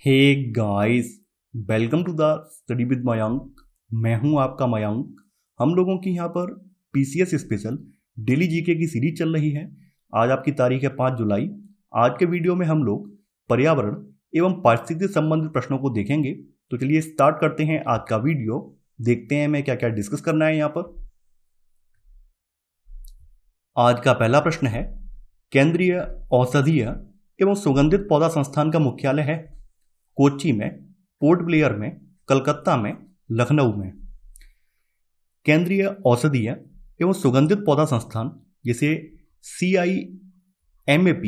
Hey guys, welcome to the study with Mayank. मैं हूं आपका मयंक। हम लोगों की यहां पर पीसीएस स्पेशल डेली जीके की सीरीज चल रही है। आज आपकी तारीख है 5 जुलाई। आज के वीडियो में हम लोग पर्यावरण एवं पारिस्थितिकी से संबंधित प्रश्नों को देखेंगे। तो चलिए स्टार्ट करते हैं आज का वीडियो। देखते हैं मैं क्या क्या डिस्कस करना है यहाँ पर। आज का पहला प्रश्न है, केंद्रीय औषधीय एवं सुगंधित पौधा संस्थान का मुख्यालय है कोच्चि में, पोर्ट ब्लेयर में, कलकत्ता में, लखनऊ में। केंद्रीय औषधीय एवं सुगंधित पौधा संस्थान जिसे CIMAP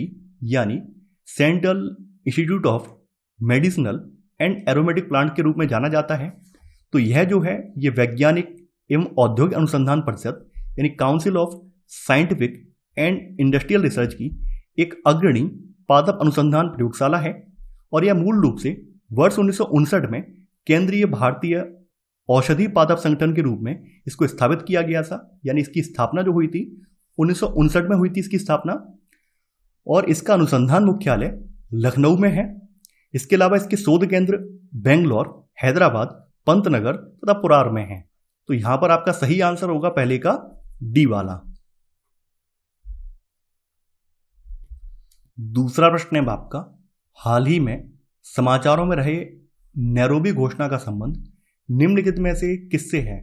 यानी central institute of medicinal and aromatic plant के रूप में जाना जाता है। तो यह जो है ये वैज्ञानिक एवं औद्योगिक अनुसंधान परिषद यानी council of scientific and industrial research की एक अग्रणी पादप अनुसंधान प्रयोगशाला है और यह मूल रूप से वर्ष 1959 में केंद्रीय भारतीय औषधि पादप संगठन के रूप में इसको स्थापित किया गया था। यानी इसकी स्थापना जो हुई थी 1959 में हुई थी इसकी स्थापना, और इसका अनुसंधान मुख्यालय लखनऊ में है। इसके अलावा इसके शोध केंद्र बेंगलोर, हैदराबाद, पंतनगर तथा पुरार में है। तो यहां पर आपका सही आंसर होगा पहले का डी वाला। दूसरा प्रश्न है आपका, हाल ही में समाचारों में रहे नैरोबी घोषणा का संबंध निम्नलिखित में से किससे है?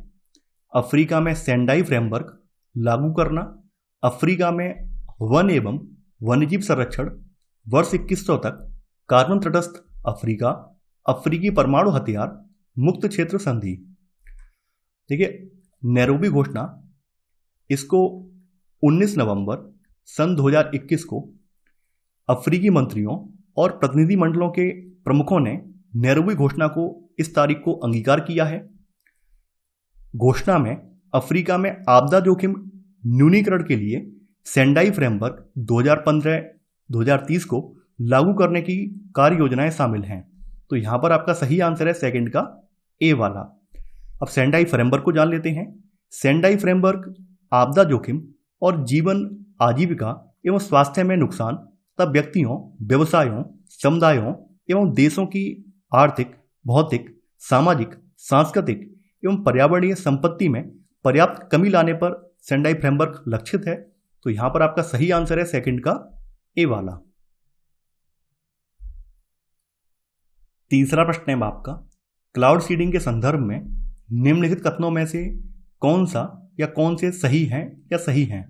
अफ्रीका में सेंडाई फ्रेमवर्क लागू करना, अफ्रीका में वन एवं वन्यजीव संरक्षण वर्ष 2100 तक, कार्बन तटस्थ अफ्रीका, अफ्रीकी परमाणु हथियार मुक्त क्षेत्र संधि। देखिए, नैरोबी घोषणा इसको 19 नवंबर सन 2021 को अफ्रीकी मंत्रियों और प्रतिनिधि मंडलों के प्रमुखों ने नैरोबी घोषणा को इस तारीख को अंगीकार किया है। घोषणा में अफ्रीका में आपदा जोखिम न्यूनीकरण के लिए सेंडाई फ्रेमवर्क 2015-2030 को लागू करने की कार्य योजनाएं शामिल हैं। तो यहां पर आपका सही आंसर है सेकंड का ए वाला। अब सेंडाई फ्रेमवर्क को जान लेते हैं। सेंडाई फ्रेमवर्क आपदा जोखिम और जीवन आजीविका एवं स्वास्थ्य में नुकसान तब व्यक्तियों, व्यवसायों, समुदायों एवं देशों की आर्थिक, भौतिक, सामाजिक, सांस्कृतिक एवं पर्यावरणीय संपत्ति में पर्याप्त कमी लाने पर सेंडाई फ्रेमवर्क लक्षित है। तो यहां पर आपका सही आंसर है सेकंड का ए वाला। तीसरा प्रश्न है आपका, क्लाउड सीडिंग के संदर्भ में निम्नलिखित कथनों में से कौन सा या कौन से सही हैं या सही हैं?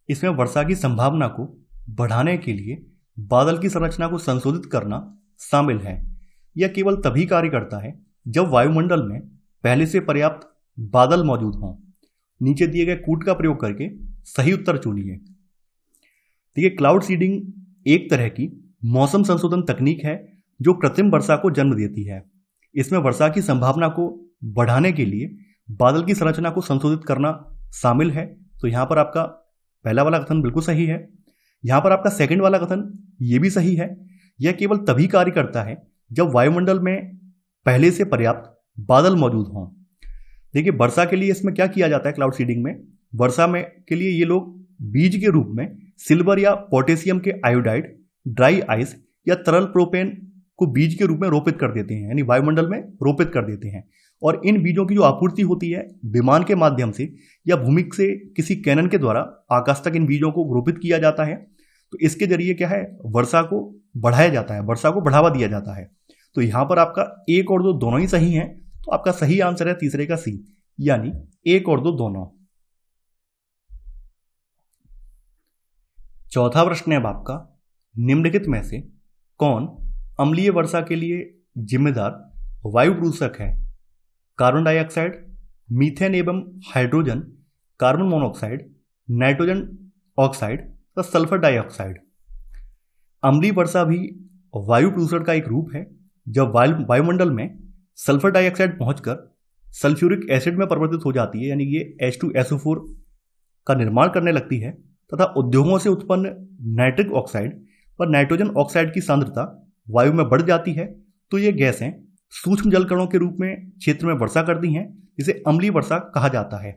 इसमें वर्षा की संभावना को बढ़ाने के लिए बादल की संरचना को संशोधित करना शामिल है। यह केवल तभी कार्य करता है जब वायुमंडल में पहले से पर्याप्त बादल मौजूद हों। नीचे दिए गए कूट का प्रयोग करके सही उत्तर चुनिए। देखिए, क्लाउड सीडिंग एक तरह की मौसम संशोधन तकनीक है जो कृत्रिम वर्षा को जन्म देती है। इसमें वर्षा की संभावना को बढ़ाने के लिए बादल की संरचना को संशोधित करना शामिल है। तो यहां पर आपका पहला वाला कथन बिल्कुल सही है। यहां पर आपका सेकंड वाला कथन यह भी सही है। यह केवल तभी कार्य करता है जब वायुमंडल में पहले से पर्याप्त बादल मौजूद हों। देखिए, वर्षा के लिए इसमें क्या किया जाता है क्लाउड सीडिंग में? वर्षा में के लिए ये लोग बीज के रूप में सिल्वर या पोटेशियम के आयोडाइड, ड्राई आइस या तरल प्रोपेन को बीज के रूप में रोपित कर देते हैं, यानी वायुमंडल में रोपित कर देते हैं। और इन बीजों की जो आपूर्ति होती है विमान के माध्यम से या भूमि से किसी कैनन के द्वारा आकाश तक इन बीजों को रोपित किया जाता है। तो इसके जरिए क्या है, वर्षा को बढ़ाया जाता है, वर्षा को बढ़ावा दिया जाता है। तो यहां पर आपका एक और दो दोनों ही सही हैं। तो आपका सही आंसर है तीसरे का सी, यानी एक और दो दोनों। चौथा प्रश्न है आपका, निम्नलिखित में से कौन अम्लीय वर्षा के लिए जिम्मेदार वायु प्रदूषक है? कार्बन डाइऑक्साइड, मीथेन एवं hydrogen, carbon monoxide, nitrogen oxide तथा सल्फर डाइऑक्साइड। अम्लीय वर्षा भी वायु प्रदूषण का एक रूप है। जब वायुमंडल में सल्फर डाइऑक्साइड पहुंचकर सल्फ्यूरिक एसिड में परिवर्तित हो जाती है, यानी ये H2SO4 का निर्माण करने लगती है, तथा उद्योगों से उत्पन्न नाइट्रिक ऑक्साइड और नाइट्रोजन ऑक्साइड की सांद्रता वायु में बढ़ जाती है, तो ये गैसें सूक्ष्म जलकणों के रूप में क्षेत्र में वर्षा करती हैं, जिसे अम्लीय वर्षा कहा जाता है।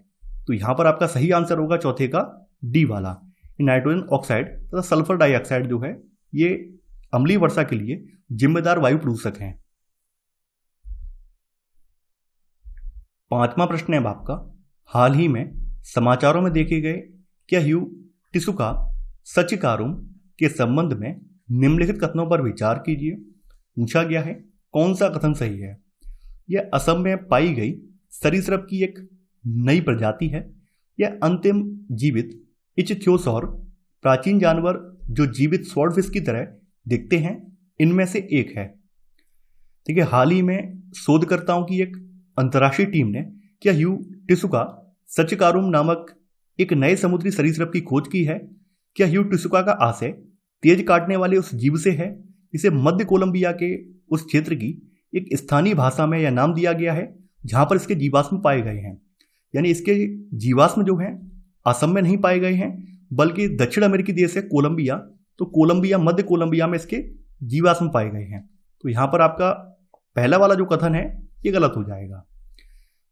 तो यहां पर आपका सही आंसर होगा चौथे का डी वाला। नाइट्रोजन ऑक्साइड तथा सल्फर डाइऑक्साइड जो है ये अम्लीय वर्षा के लिए जिम्मेदार वायु प्रदूषक हैं। 5वां प्रश्न है आपका, हाल ही में समाचारों में देखे गए क्यू टिसुका सचिकारुम के संबंध में निम्नलिखित कथनों पर विचार कीजिए। पूछा गया है कौन सा कथन सही है। यह असम में पाई गई सरीसृप की एक नई प्रजाति है। यह अंतिम जीवित इचथ्योसौर प्राचीन जानवर जो जीवित स्वॉर्डफिश की तरह दिखते हैं इनमें से एक है। ठीक है, हाल ही में शोधकर्ताओं की एक अंतर्राष्ट्रीय टीम ने क्यू टिसुका सचिकारुम नामक एक नए समुद्री सरीसृप की खोज की है। क्यू टिसुका का आशय तेज काटने वाले उस जीव से है जिसे मध्य कोलंबिया के उस क्षेत्र की एक स्थानीय भाषा में यह नाम दिया गया है जहां पर इसके जीवाश्म पाए गए हैं। यानी इसके जीवाश्म जो हैं असम में नहीं पाए गए हैं बल्कि दक्षिण अमेरिकी देश है कोलंबिया, तो कोलंबिया मध्य कोलंबिया में इसके जीवाश्म पाए गए हैं। तो यहां पर आपका पहला वाला जो कथन है ये गलत हो जाएगा।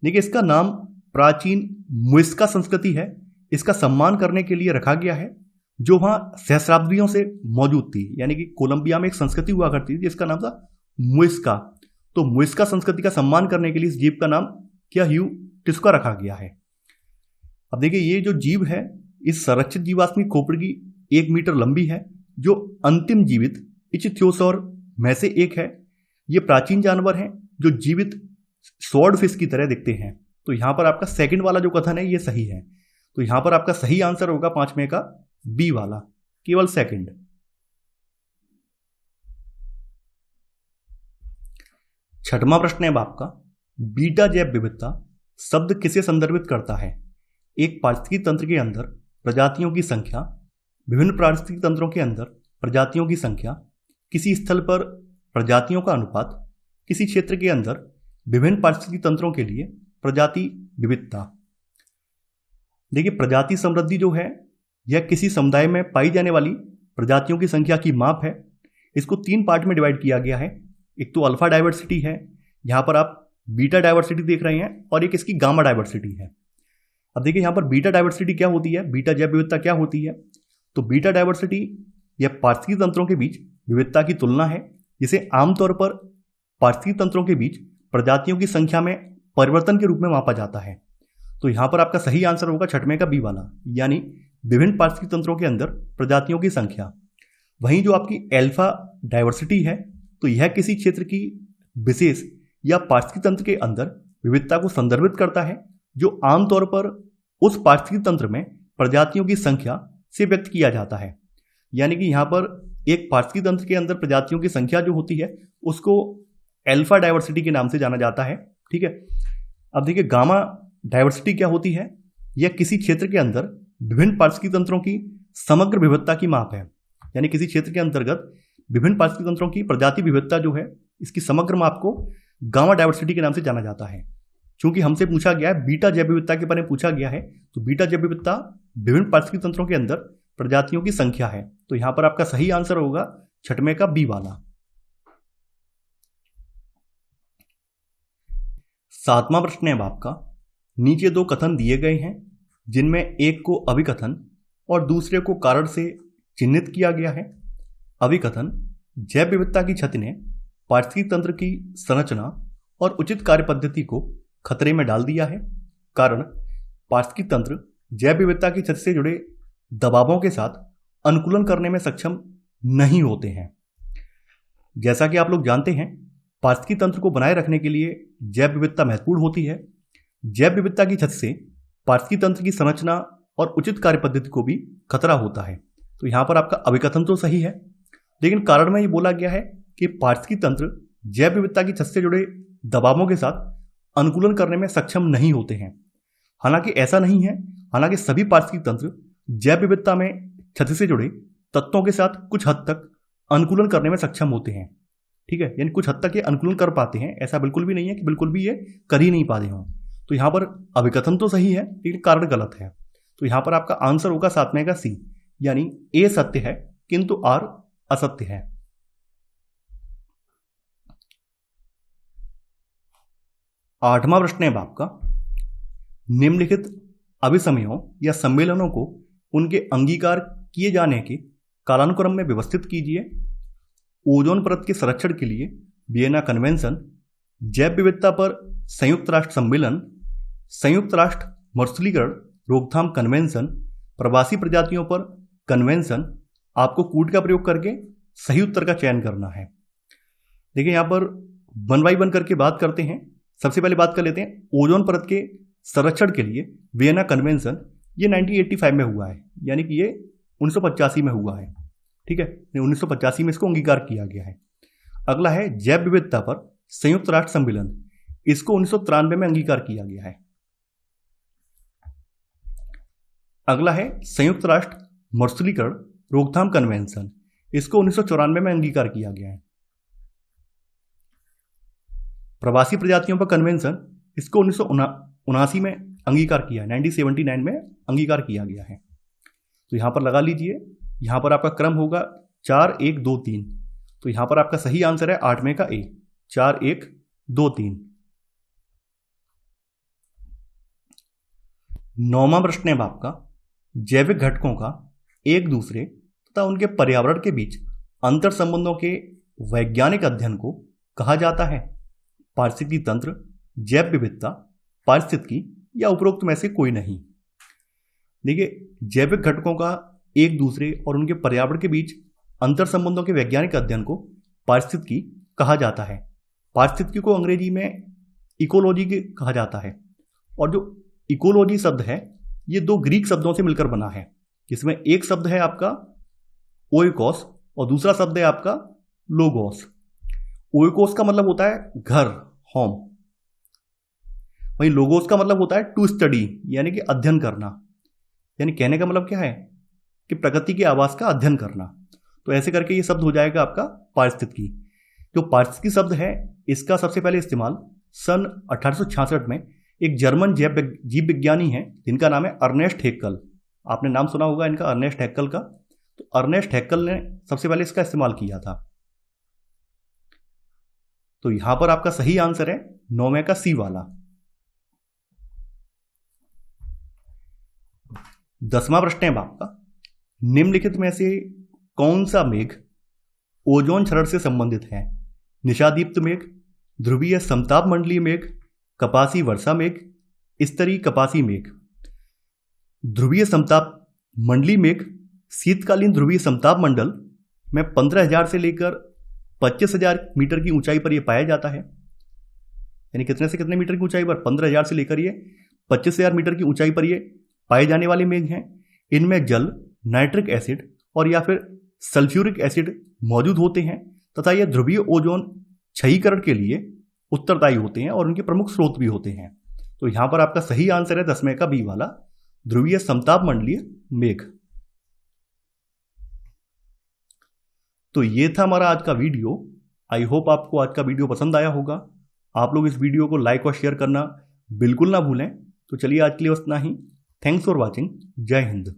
देखिए, इसका नाम प्राचीन मुइस्का संस्कृति है। इसका सम्मान करने के लिए रखा गया है जो वहां सहस्राब्दियों से मौजूद थी। यानी कि कोलंबिया में एक संस्कृति हुआ करती थी जिसका नाम था मुइस्का। तो मुइस्का संस्कृति का सम्मान करने के लिए इस जीव का नाम क्यू टिसुका रखा गया है। अब देखिए, ये जो जीव है इस संरक्षित जीवाश्मी खोपड़ी 1 मीटर लंबी है जो अंतिम जीवित इचथ्योसौर में से एक है। ये प्राचीन जानवर हैं जो जीवित स्वॉर्डफिश की तरह दिखते हैं। तो यहां पर आपका सेकंड वाला जो कथन है ये सही है। तो यहां पर आपका सही आंसर होगा 5वें का बी वाला, केवल सेकंड। 6वां प्रश्न है आपका, बीटा जैव विविधता शब्द किसे संदर्भित करता है। एक पारिस्थितिकी तंत्र के अंदर प्रजातियों की संख्या, विभिन्न पारिस्थितिकी तंत्रों के अंदर प्रजातियों की संख्या, किसी स्थल पर प्रजातियों का अनुपात, किसी क्षेत्र के अंदर विभिन्न पारिस्थितिकी तंत्रों के लिए प्रजाति विविधता। देखिए, प्रजाति समृद्धि जो है यह किसी समुदाय में पाई जाने वाली प्रजातियों की संख्या की माप है। इसको 3 पार्ट में डिवाइड किया गया है। एक तो अल्फा डाइवर्सिटी है, यहाँ पर आप बीटा डाइवर्सिटी देख रहे हैं, और एक इसकी गामा डाइवर्सिटी है। अब देखिए यहाँ पर बीटा डाइवर्सिटी क्या होती है, बीटा जैव विविधता क्या होती है। तो बीटा डाइवर्सिटी यह पारिस्थितिकी तंत्रों के बीच विविधता की तुलना है जिसे आमतौर पर पारिस्थितिकी तंत्रों के बीच प्रजातियों की संख्या में परिवर्तन के रूप में मापा जाता है। तो यहां पर आपका सही आंसर होगा 6वें का बी वाला, यानी विभिन्न पारिस्थितिकी तंत्रों के अंदर प्रजातियों की संख्या। वहीं जो आपकी एल्फा डाइवर्सिटी है तो यह किसी क्षेत्र की विशेष या पारिस्थितिकी तंत्र के अंदर विविधता को संदर्भित करता है जो आमतौर पर उस पारिस्थितिकी तंत्र में प्रजातियों की संख्या से व्यक्त किया जाता है। यानी कि यहाँ पर एक पारिस्थितिकी तंत्र के अंदर प्रजातियों की संख्या जो होती है उसको एल्फा डाइवर्सिटी के नाम से जाना जाता है। ठीक है, अब देखिए गामा डाइवर्सिटी क्या होती है, यह किसी क्षेत्र के अंदर विभिन्न पारिस्थितिकी तंत्रों की समग्र विविधता की माप है। यानी किसी क्षेत्र के अंतर्गत विभिन्न पारिस्थितिकी तंत्रों की प्रजाति विविधता जो है इसकी समग्र माप को गामा डाइवर्सिटी के नाम से जाना जाता है। चूंकि हमसे पूछा गया है बीटा जैव विविधता के बारे में पूछा गया है, तो बीटा जैव विविधता विभिन्न पारिस्थितिकी तंत्रों के अंदर प्रजातियों की संख्या है। तो यहां पर आपका सही आंसर होगा 6वें का बी वाला। 7वां प्रश्न है आपका, नीचे 2 कथन दिए गए हैं जिनमें एक को अभिकथन और दूसरे को कारण से चिन्हित किया गया है। अभिकथन, जैव विविधता की क्षति ने पारिस्थितिकी तंत्र की संरचना और उचित कार्य पद्धति को खतरे में डाल दिया है। कारण, पारिस्थितिकी तंत्र जैव विविधता की क्षति से जुड़े दबावों के साथ अनुकूलन करने में सक्षम नहीं होते हैं। जैसा कि आप लोग जानते हैं, पारिस्थितिकी तंत्र को बनाए रखने के लिए जैव विविधता महत्वपूर्ण होती है। जैव विविधता की क्षति से पारिस्थितिकी तंत्र की संरचना और उचित कार्य पद्धति को भी खतरा होता है। तो यहां पर आपका अभिकथन तो सही है, लेकिन कारण में ये बोला गया है कि पारिस्थितिकी तंत्र जैव विविधता की क्षति से जुड़े दबावों के साथ अनुकूलन करने में सक्षम नहीं होते हैं। हालांकि ऐसा नहीं है, हालांकि सभी पारिस्थितिकी तंत्र जैव विविधता में क्षति से जुड़े तत्वों के साथ कुछ हद तक अनुकूलन करने में सक्षम होते हैं। ठीक है, यानी कुछ हद तक ये अनुकूलन कर पाते हैं। ऐसा बिल्कुल भी नहीं है कि बिल्कुल भी ये कर ही नहीं पाते हों। तो यहां पर अभिकथन तो सही है लेकिन कारण गलत है। तो यहां पर आपका आंसर होगा 7वें का सी, यानी ए सत्य है किंतु आर असत्य है। 8वां प्रश्न है आपका, निम्नलिखित अभिसमयों या सम्मेलनों को उनके अंगीकार किए जाने के कालानुक्रम में व्यवस्थित कीजिए। ओजोन परत के संरक्षण के लिए वियना कन्वेंशन, जैव विविधता पर संयुक्त राष्ट्र सम्मेलन, संयुक्त राष्ट्र मरुस्थलीकरण रोकथाम कन्वेंशन, प्रवासी प्रजातियों पर कन्वेंशन, आपको कूट का प्रयोग करके सही उत्तर का चयन करना है। देखिए यहाँ पर वन बाई वन करके बात करते हैं। सबसे पहले बात कर लेते हैं ओजोन परत के संरक्षण के लिए वियना कन्वेंशन। ये 1985 में हुआ है, यानी कि ये 1985 में हुआ है, ठीक है। 1985 में इसको अंगीकार किया गया है। अगला है जैव विविधता पर संयुक्त राष्ट्र सम्मेलन, इसको 1993 में अंगीकार किया गया है। अगला है संयुक्त राष्ट्र मरुस्थलीकरण रोकथाम कन्वेंशन, इसको 1994 में अंगीकार किया गया है। प्रवासी प्रजातियों पर कन्वेंशन, इसको 1979 में अंगीकार किया है, 1979 में अंगीकार किया गया है। तो यहां पर लगा लीजिए, यहां पर आपका क्रम होगा 4 1 2 3। तो यहां पर आपका सही आंसर है 8वें का ए, 4 1 2 3। 9वां प्रश्न है आपका, जैविक घटकों का एक दूसरे तथा उनके पर्यावरण के बीच अंतर संबंधों के वैज्ञानिक अध्ययन को कहा जाता है? पारिस्थितिकी तंत्र, जैव विविधता, पारिस्थितिकी या उपरोक्त में से कोई नहीं। देखिए, जैविक घटकों का एक दूसरे और उनके पर्यावरण के बीच अंतर संबंधों के वैज्ञानिक अध्ययन को पारिस्थितिकी कहा जाता है। पारिस्थितिकी को अंग्रेजी में इकोलॉजी कहा जाता है। और जो इकोलॉजी शब्द है ये 2 ग्रीक शब्दों से मिलकर बना है, जिसमें एक शब्द है आपका ओइकोस और दूसरा शब्द है आपका लोगोस। ओइकोस का मतलब होता है घर, होम, वहीं लोगोस का मतलब होता है टू स्टडी, यानी कि अध्ययन करना। यानी कहने का मतलब क्या है कि प्रकृति के आवास का अध्ययन करना। तो ऐसे करके ये शब्द हो जाएगा आपका पारिस्थितिकी। जो पारिस्थितिकी शब्द है इसका सबसे पहले इस्तेमाल सन 1866 में एक जर्मन जीव विज्ञानी है जिनका नाम है अर्नेस्ट हैक्कल। आपने नाम सुना होगा इनका, अर्नेस्ट हैक्कल का। तो अर्नेस्ट हैक्कल ने सबसे पहले इसका इस्तेमाल किया था। तो यहां पर आपका सही आंसर है 9वें का सी वाला। 10वां प्रश्न है आपका, निम्नलिखित में से कौन सा मेघ ओजोन क्षरण से संबंधित है? निशादीप्त मेघ, ध्रुवीय समताप मंडलीय मेघ, कपासी वर्षा मेघ, स्तरीय कपासी मेघ। ध्रुवीय समताप मंडलीय मेघ शीतकालीन ध्रुवीय समताप मंडल में 15,000 से लेकर 25,000 मीटर की ऊंचाई पर यह पाया जाता है। यानी कितने से कितने मीटर की ऊंचाई पर? 15,000 से लेकर ये 25,000 मीटर की ऊंचाई पर ये पाए जाने वाले मेघ हैं। इनमें जल, नाइट्रिक एसिड और या फिर सल्फ्यूरिक एसिड मौजूद होते हैं तथा ये ध्रुवीय ओजोन क्षयीकरण के लिए उत्तरदायी होते हैं और उनके प्रमुख स्रोत भी होते हैं। तो यहां पर आपका सही आंसर है 10वें का बी वाला, ध्रुवीय समताप मंडलीय मेघ। तो ये था हमारा आज का वीडियो। आई होप आपको आज का वीडियो पसंद आया होगा। आप लोग इस वीडियो को लाइक और शेयर करना बिल्कुल ना भूलें। तो चलिए आज के लिए बस इतना ही। Thanks for watching. जय हिंद।